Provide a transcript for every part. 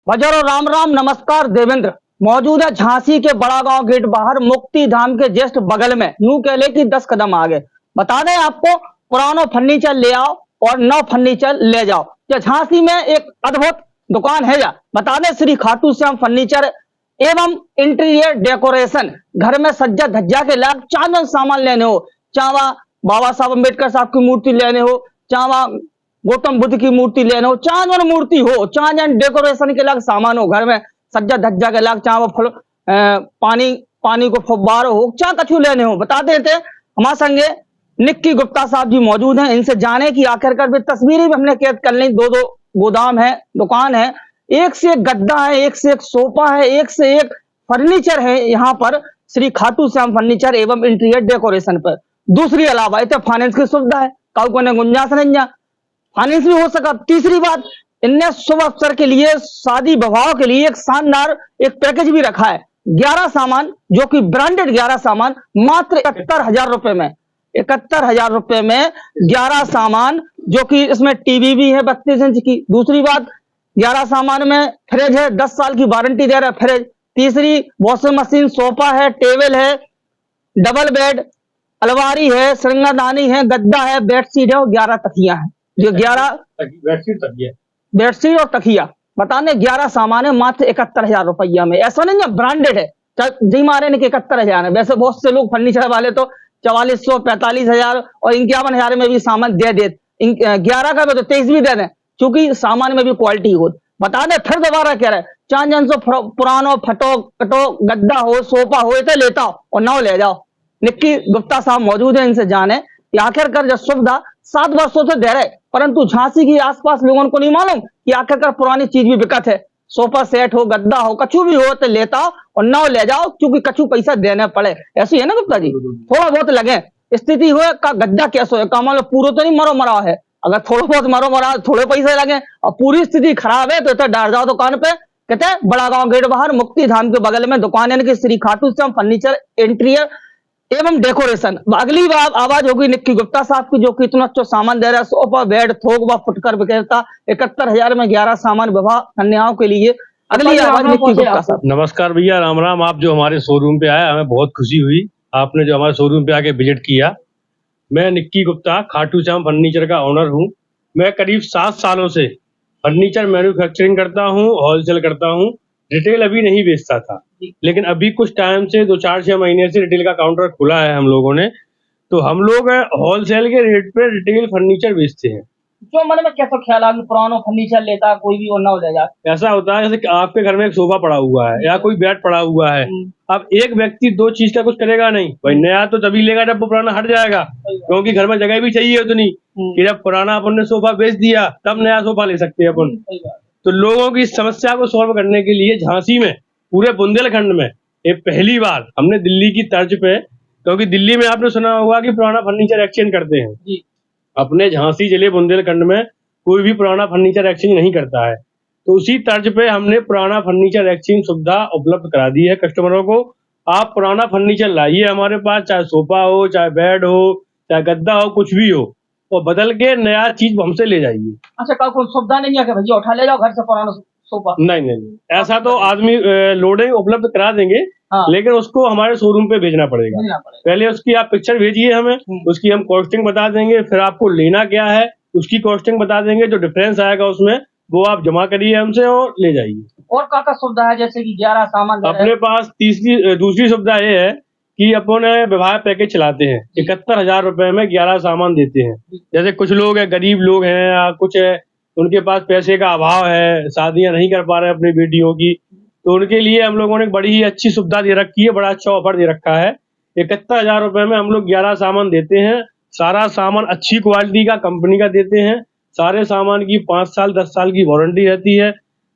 बजारो राम राम नमस्कार देवेंद्र। मौजूद है झांसी के बड़ा गांव गेट बाहर मुक्ति धाम के जस्ट बगल में, यूं कह ले कि 10 कदम आगे। बता दें आपको, पुरानो फर्नीचर ले आओ और नौ फर्नीचर ले जाओ। या झांसी में एक अद्भुत दुकान है। या बता दें, श्री खाटू श्याम फर्नीचर एवं इंटीरियर डेकोरेशन। घर में सज्जा धज्जा के लायक चांदन सामान लेने हो, चावा बाबा साहब अम्बेडकर साहब की मूर्ति लेने हो, चावा गौतम बुद्ध की मूर्ति लेने हो, चांद और मूर्ति हो, चांद एंड डेकोरेशन के लायक सामान हो, घर में सज्जा धज्जा के लायक चाहे फुल पानी पानी को फुब्बार हो, चाहे कछु लेने हो। बता देते हमारे संगे निक्की गुप्ता साहब जी मौजूद हैं। इनसे जाने की आखिरकार भी तस्वीरें भी हमने कैद कर ली। दो गोदाम है, दुकान है, एक से एक गद्दा है, एक से एक सोफा है, एक से एक फर्नीचर है यहाँ पर श्री खाटू श्याम फर्नीचर एवं इंटीरियर डेकोरेशन पर। दूसरी अलावा इतने फाइनेंस की सुविधा है, काउ ने गुंजाइश नहीं, फाइनेंस भी हो सका। तीसरी बात, इनने शुभ अवसर के लिए, शादी विवाह के लिए एक शानदार एक पैकेज भी रखा है। 11 सामान, जो कि ब्रांडेड 11 सामान मात्र 71,000 रुपए में। 71,000 रुपए में 11 सामान, जो कि इसमें टीवी भी है 32 इंच की। दूसरी बात, 11 सामान में फ्रिज है, 10 साल की वारंटी दे रहा है फ्रिज। तीसरी, वॉशिंग मशीन, सोफा है, टेबल है, डबल बेड, अलमारी है, श्रृंगारदानी है, गद्दा है, बेडशीट है और 11 तकिया है। जो 11 बेडशीट और तकिया, बताने 11 सामान है मात्र 71,000 रुपया में। ऐसा नहीं है, ब्रांडेड है। जी मारे ने 71,000 है। वैसे बहुत से लोग फर्नीचर वाले तो 4400, 45,000 और 51,000 में भी सामान दे देते। 11 का तो 23 भी दे दें, क्योंकि सामान में भी क्वालिटी हो। बता दे फिर दोबारा कह रहे, चांद जन सो पुरानो फटो कटो गद्दा हो, सोफा हो, इसे लेता हो और नौ ले जाओ। निक्की गुप्ता साहब मौजूद है, इनसे जाने कि आखिरकार जो सुविधा 7 वर्षों से दे रहे, परंतु झांसी के आसपास लोगों को नहीं मालूम कि आखिरकार पुरानी चीज भी बिकत है। सोफा सेट हो, गद्दा हो, कछु भी हो तो लेता हो और नौ ले जाओ, क्योंकि कछु पैसा देने पड़े। ऐसी है ना गुप्ता जी, थोड़ा बहुत लगे। स्थिति हो का गद्दा कैसे हो का, मान लो पूरा तो नहीं मरो मरा है, अगर थोड़ा बहुत मरो मरा थोड़े पैसे लगे और पूरी स्थिति खराब है तो डर जाओ दुकान पे। कहते हैं बड़ा गांव गेट बाहर मुक्ति धाम के बगल में दुकान है कि श्री खाटू श्याम फर्नीचर इंटीरियर एवं डेकोरेशन। अगली बार आवाज होगी निक्की गुप्ता साहब की, जो कि इतना अच्छा सामान दे रहा है। सोफा बेड थोक व फुटकर विक्रेता, 71,000 में 11 सामान विवाह कन्याओं के लिए। अगली आवाज निक्की गुप्ता साहब। नमस्कार भैया, राम राम। आप जो हमारे शोरूम पे आया, हमें बहुत खुशी हुई आपने जो हमारे शोरूम पे आके विजिट किया। मैं निक्की गुप्ता खाटू श्याम फर्नीचर का ओनर हूँ। मैं करीब 7 सालों से फर्नीचर मैन्युफैक्चरिंग करता हूँ, होलसेल करता हूँ। रिटेल अभी नहीं बेचता था, लेकिन अभी कुछ टाइम से 2-4-6 महीने से रिटेल का काउंटर खुला है हम लोगों ने। तो हम लोग होलसेल के रेट पे रिटेल फर्नीचर बेचते हैं। जो मन में कैसा ख्याल आ कि पुराना फर्नीचर लेता कोई भी और ना हो जाए। ऐसा होता है जैसे आपके घर में एक सोफा पड़ा हुआ है या कोई बेड पड़ा हुआ है। अब एक व्यक्ति 2 चीज का कुछ करेगा नहीं भाई। नया तो तभी लेगा जब वो पुराना हट जाएगा, क्योंकि घर में जगह भी चाहिए उतनी कि जब पुराना अपन ने सोफा बेच दिया तब नया सोफा ले सकते हैं अपन। तो लोगों की समस्या को सॉल्व करने के लिए झांसी में, पूरे बुंदेलखंड में ये पहली बार हमने दिल्ली की तर्ज पे, क्योंकि दिल्ली में आपने सुना होगा कि पुराना फर्नीचर एक्सचेंज करते हैं जी। अपने झांसी जिले बुंदेलखंड में कोई भी पुराना फर्नीचर एक्सचेंज नहीं करता है। तो उसी तर्ज पे हमने पुराना फर्नीचर एक्सचेंज सुविधा उपलब्ध करा दी है कस्टमरों को। आप पुराना फर्नीचर लाइए हमारे पास, चाहे सोफा हो, चाहे बेड हो, चाहे गद्दा हो, कुछ भी हो, और बदल के नया चीज हमसे ले जाइए। अच्छा, कोई सुविधा नहीं है कि भैया उठा ले जाओ घर से पुराना सोफा? नहीं, ऐसा तो आदमी लोडिंग उपलब्ध करा देंगे। हाँ। लेकिन उसको हमारे शोरूम पे भेजना पड़ेगा। पहले उसकी आप पिक्चर भेजिए हमें, उसकी हम कॉस्टिंग बता देंगे, फिर आपको लेना क्या है उसकी कॉस्टिंग बता देंगे। जो डिफरेंस आएगा उसमें वो आप जमा करिए हमसे और ले जाइए। और क्या सुविधा है, जैसे कि 11 सामान अपने पास? दूसरी सुविधा ये है कि अपन विवाह पैकेज चलाते हैं। 71,000 रुपए में 11 सामान देते हैं। जैसे कुछ लोग हैं, गरीब लोग हैं, या कुछ है उनके पास पैसे का अभाव है, शादियां नहीं कर पा रहे अपनी बेटियों की, तो उनके लिए हम लोगों ने बड़ी ही अच्छी सुविधा दे रखी है, बड़ा अच्छा ऑफर दे रखा है। 71,000 रुपए में हम लोग 11 सामान देते हैं। सारा सामान अच्छी क्वालिटी का कंपनी का देते हैं। सारे सामान की 5 साल 10 साल की वारंटी रहती है।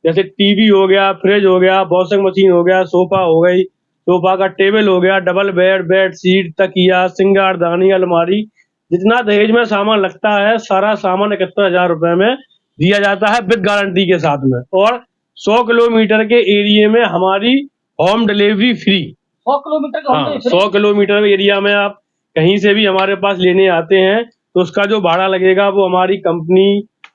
जैसे टीवी हो गया, फ्रिज हो गया, वॉशिंग मशीन हो गया, सोफा हो गई, सोफा का टेबल हो गया, डबल बेड, बेडशीट, तकिया, श्रृंगारदानी, अलमारी, जितना दहेज में सामान लगता है सारा सामान 71,000 रुपए में दिया जाता है विद गारंटी के साथ में। और 100 किलोमीटर के एरिया में हमारी होम डिलीवरी फ्री। 100 किलोमीटर? हाँ, 100 किलोमीटर एरिया में आप कहीं से भी हमारे पास लेने आते हैं तो उसका जो भाड़ा लगेगा वो हमारी कंपनी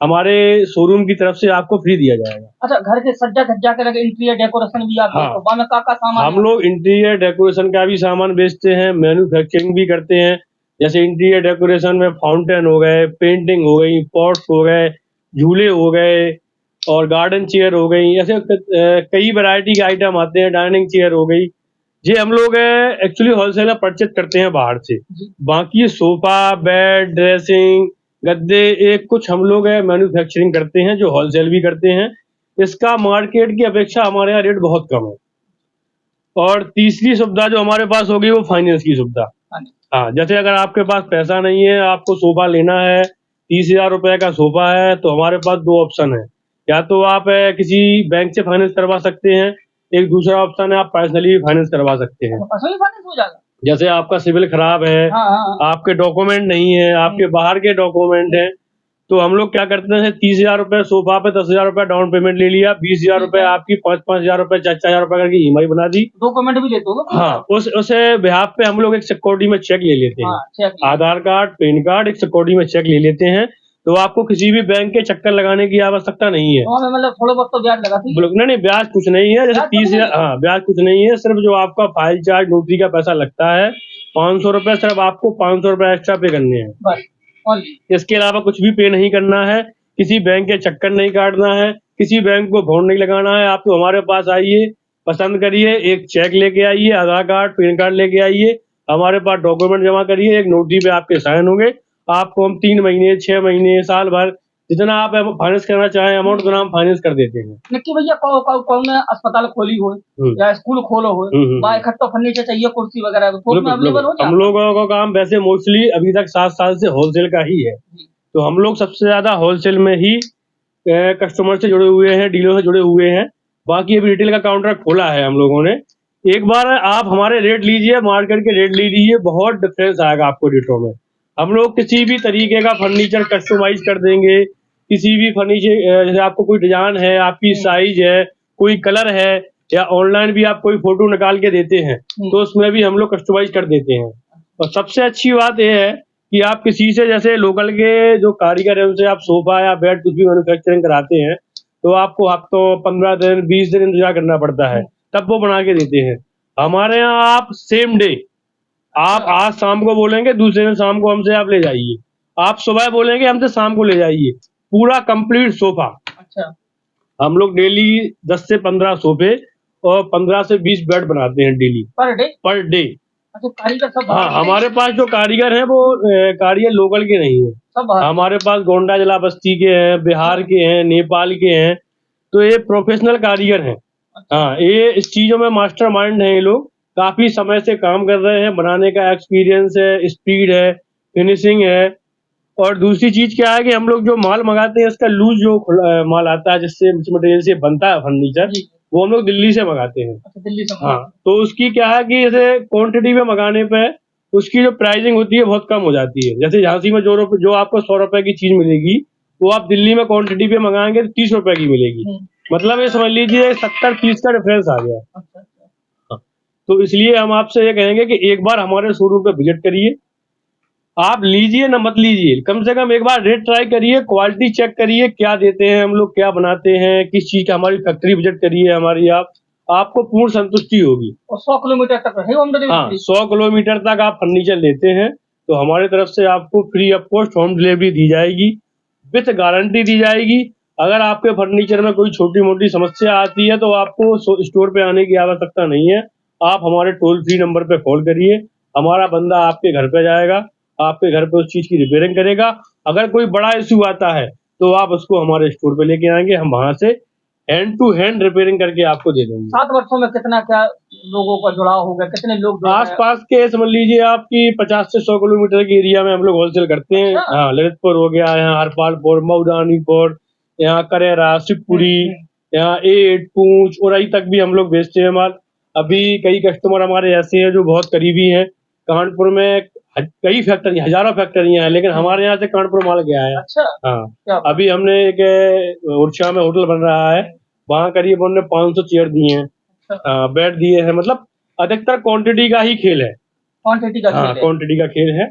हमारे शोरूम की तरफ से आपको फ्री दिया जाएगा। अच्छा, घर के सज्जा धज्जा के लगे इंटीरियर डेकोरेशन भी आप हाँ। बेचते हो? वहाँ में का सामान हम है? लोग इंटीरियर डेकोरेशन का भी सामान बेचते हैं, मैन्युफैक्चरिंग भी करते हैं। जैसे इंटीरियर डेकोरेशन में फाउंटेन हो गए, पेंटिंग हो गई, पॉट्स हो गए, झूले हो गए और गार्डन चेयर हो गई। ऐसे कई वैरायटी के आइटम आते हैं, डाइनिंग चेयर हो गई। ये हम लोग एक्चुअली होलसेल में परचेज करते हैं बाहर से। जी। बाकी सोफा, बेड, ड्रेसिंग, गद्दे एक कुछ हम लोग मैन्युफैक्चरिंग करते हैं, जो होलसेल भी करते हैं। इसका मार्केट की अपेक्षा हमारे यहाँ रेट बहुत कम है। और तीसरी सुविधा जो हमारे पास होगी वो फाइनेंस की सुविधा। हाँ, जैसे अगर आपके पास पैसा नहीं है, आपको सोफा लेना है, 30,000 रुपए का सोफा है, तो हमारे पास दो ऑप्शन है। या तो आप किसी बैंक से फाइनेंस करवा सकते हैं, एक दूसरा ऑप्शन है आप पर्सनली फाइनेंस करवा सकते हैं। पर्सनली फाइनेंस हो जाएगा? जैसे आपका सिविल खराब है, हाँ, हाँ, हाँ। आपके डॉक्यूमेंट नहीं है, आपके बाहर के डॉक्यूमेंट है, तो हम लोग क्या करते हैं, 30,000 रुपए सोफा पे 10,000 रुपए डाउन पेमेंट ले लिया, 20,000 रुपए आपकी 5,000 रुपए 4,000 रुपए करके ईएमआई बना दी। डॉक्यूमेंट भी देते हो? हाँ, उस बिहाफ पे हम लोग एक सिक्योरिटी में चेक ले लेते हैं। हाँ, चेक। आधार कार्ड, पैन कार्ड, एक सिक्योरिटी में चेक ले लेते हैं, तो आपको किसी भी बैंक के चक्कर लगाने की आवश्यकता नहीं है। तो हमें मतलब थोड़ा बहुत तो ब्याज लगाती है? नहीं, ब्याज कुछ नहीं है। जैसे ब्याज कुछ 30,000, हाँ, ब्याज कुछ नहीं है। सिर्फ जो आपका फाइल चार्ज, नोटरी का पैसा लगता है 500 रुपए, सिर्फ आपको 500 रुपए एक्स्ट्रा पे करने हैं बस। और इसके अलावा कुछ भी पे नहीं करना है, किसी बैंक के चक्कर नहीं काटना है, किसी बैंक को फोन नहीं लगाना है। आप तो हमारे पास आइए, पसंद करिए, एक चेक लेके आइए, आधार कार्ड, पैन कार्ड लेके आइए, हमारे पास डॉक्यूमेंट जमा करिए, एक नोटरी पे आपके साइन होंगे। आपको हम 3 महीने, 6 महीने, साल भर जितना आप फाइनेंस करना चाहें अमाउंट, उतना हम फाइनेंस कर देते हैं। निक्की भैया, कौन अस्पताल खोली हो या स्कूल खोलो हो, वहाँ इकट्ठा फर्नीचर चाहिए, कुर्सी वगैरह, तो उसमें अवेलेबल हो जाए? हम लोगों का काम वैसे मोस्टली अभी तक 7 साल से होलसेल का ही है, तो हम लोग सबसे ज्यादा होलसेल में ही कस्टमर से जुड़े हुए हैं, डीलर से जुड़े हुए हैं। बाकी अभी रिटेल का काउंटर खोला है हम लोगों ने। एक बार आप हमारे रेट लीजिए, मार्केट के रेट लीजिए, बहुत डिफरेंस आएगा आपको रेटों में। हम लोग किसी भी तरीके का फर्नीचर कस्टमाइज कर देंगे, किसी भी फर्नीचर, जैसे आपको कोई डिजाइन है, आपकी साइज है, कोई कलर है, या ऑनलाइन भी आप कोई फोटो निकाल के देते हैं, तो उसमें भी हम लोग कस्टमाइज कर देते हैं। और सबसे अच्छी बात यह है कि आप किसी से, जैसे लोकल के जो कारीगर है, उनसे आप सोफा या बेड कुछ भी मैन्युफैक्चरिंग कराते हैं, तो आपको हफ्तों 15 दिन 20 दिन इंतजार करना पड़ता है, तब वो बना के देते हैं। हमारे यहाँ आप सेम डे, आप आज शाम को बोलेंगे, दूसरे दिन शाम को हमसे आप ले जाइए। आप सुबह बोलेंगे, हमसे शाम को ले जाइए, पूरा कंप्लीट सोफा। अच्छा। हम लोग डेली 10 से 15 सोफे और 15 से 20 बेड बनाते हैं डेली, पर डे। अच्छा, कारीगर सब? हाँ, हमारे पास जो कारीगर हैं वो कारीगर लोकल के नहीं है, सब हमारे पास गोंडा जिला बस्ती के हैं, बिहार के हैं, नेपाल के हैं, तो ये प्रोफेशनल कारीगर हैं। हाँ, ये इस चीजों में मास्टर माइंड है। ये लोग काफी समय से काम कर रहे हैं, बनाने का एक्सपीरियंस है, स्पीड है, फिनिशिंग है। और दूसरी चीज क्या है कि हम लोग जो माल मंगाते हैं, इसका लूज जो माल आता है, जिससे मटेरियल से बनता है फर्नीचर, वो हम लोग दिल्ली से मंगाते हैं। अच्छा, दिल्ली से? हाँ, तो उसकी क्या है कि जैसे क्वांटिटी में मंगाने पे उसकी जो प्राइसिंग होती है बहुत कम हो जाती है। जैसे झांसी में जो आपको 100 रुपए की चीज मिलेगी, वो आप दिल्ली में क्वांटिटी पे मंगाएंगे तो 30 रुपए की मिलेगी। मतलब ये समझ लीजिए 70-30 का डिफरेंस आ गया। हाँ, तो इसलिए हम आपसे ये कहेंगे कि एक बार हमारे शोरूम पे विजिट करिए, आप लीजिए ना मत लीजिए, कम से कम एक बार रेट ट्राई करिए, क्वालिटी चेक करिए, क्या देते हैं हम लोग, क्या बनाते हैं, किस चीज का, हमारी फैक्ट्री विजिट करिए हमारी, आपको पूर्ण संतुष्टि होगी। और 100 किलोमीटर तक है होम डिलीवरी? हाँ, 100 किलोमीटर तक आप फर्नीचर लेते हैं तो हमारी तरफ से आपको free of cost home delivery दी जाएगी, विथ गारंटी दी जाएगी। अगर आपके फर्नीचर में कोई छोटी मोटी समस्या आती है तो आपको स्टोर पे आने की आवश्यकता नहीं है, आप हमारे टोल फ्री नंबर पे कॉल करिए, हमारा बंदा आपके घर पे जाएगा, आपके घर पे उस चीज की रिपेयरिंग करेगा। अगर कोई बड़ा इश्यू आता है तो आप उसको हमारे स्टोर पे लेके आएंगे, हम वहां से हैंड टू हैंड रिपेयरिंग करके आपको दे देंगे। 7 वर्षों में कितना क्या लोगों का जुड़ाव हो गया, कितने लोग आस पास के समझ लीजिए आपकी 50 से 100 किलोमीटर के एरिया में हम लोग होलसेल करते हैं। हाँ, ललितपुर हो गया, यहाँ हरपालपुर, मऊदानीपुर, यहाँ करेरा, शिवपुरी, यहाँ एट, पूंछ, उरई तक भी हम लोग बेचते हैं माल। अभी कई कस्टमर हमारे ऐसे हैं जो बहुत करीबी हैं। कानपुर में कई फैक्ट्री, हजारों फैक्ट्रियां हैं, लेकिन हमारे यहाँ से कानपुर माल गया है। अच्छा। हाँ, अभी हमने एक उड़ीसा में होटल बन रहा है, वहाँ करीब उन्होंने 500 चेयर दिए हैं, बेड दिए हैं। मतलब अधिकतर क्वांटिटी का ही खेल है, क्वांटिटी का खेल है। क्वांटिटी का खेल है।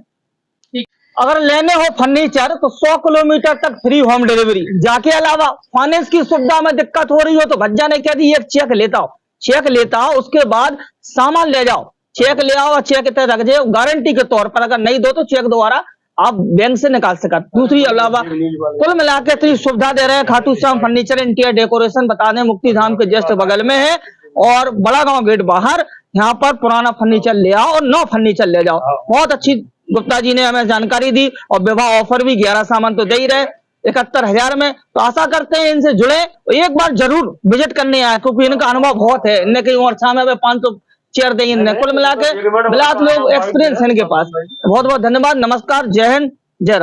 अगर लेने हो फर्नीचर तो 100 किलोमीटर तक फ्री होम डिलीवरी। जाके अलावा फाइनेंस की सुविधा में दिक्कत हो रही हो तो भज्जा ने कह दी एक चेक लेता हो, चेक लेता हो, उसके बाद सामान ले जाओ, चेक ले आओ और चेक इतने रख जाओ, गारंटी के तौर पर अगर नहीं दो तो चेक दोबारा आप बैंक से निकाल सकते। दूसरी अलावा कुल मिला के इतनी सुविधा दे रहे हैं Khatu Shyam furniture interior decoration. बता दें मुक्ति धाम के जस्ट बगल में है और बड़ा गांव गेट बाहर। यहाँ पर पुराना फर्नीचर ले आओ और नौ फर्नीचर ले जाओ। बहुत अच्छी गुप्ता जी ने हमें जानकारी दी और विवाह ऑफर भी 11 सामान तो दे ही रहे 71,000 में। तो आशा करते हैं इनसे जुड़े एक बार जरूर विजिट करने आए क्योंकि इनका अनुभव बहुत है। इनने कहीं और शाम में 500 चेयर देंगे इनने। कुल मिला के बिलात लोग एक्सपीरियंस है इनके पास। बहुत बहुत धन्यवाद। नमस्कार, जय हिंद, जय राम।